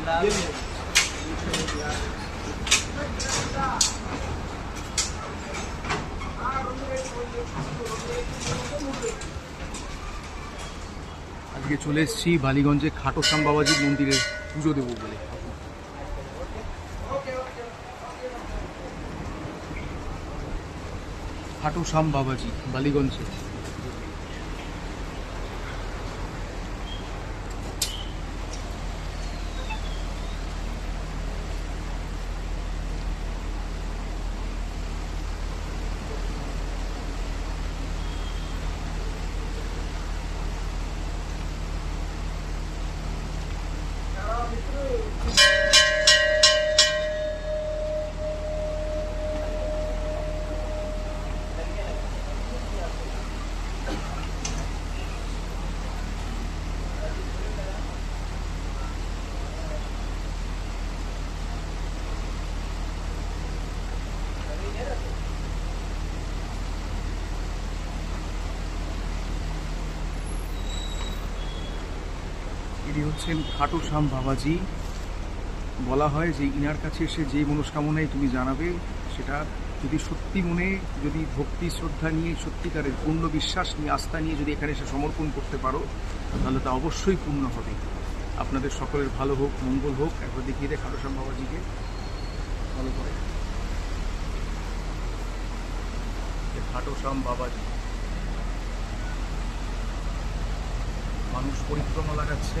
আজকে চলে এসেছি বালিগঞ্জে খাটোশ্যাম বাবাজির মন্দিরে পুজো দেবো বলে। খাটোশ্যাম বাবাজি বালিগঞ্জে। ইনি হচ্ছেন খাটোশ্যাম বাবাজি। বলা হয় যে ইনার কাছে এসে যে মনস্কামনায় তুমি জানাবে, সেটা যদি সত্যি মনে, যদি ভক্তি শ্রদ্ধা নিয়ে, সত্যিকারের পূর্ণ বিশ্বাস নিয়ে, আস্থা নিয়ে যদি এখানে এসে সমর্পণ করতে পারো, তাহলে তা অবশ্যই পূর্ণ হবে। আপনাদের সকলের ভালো হোক, মঙ্গল হোক। একবার দেখিয়ে দেয় খাটোশ্যাম বাবাজিকে ভালো করে। খাটোশ্যাম বাবাজি মানুষ পরিক্রমা লাগাচ্ছে।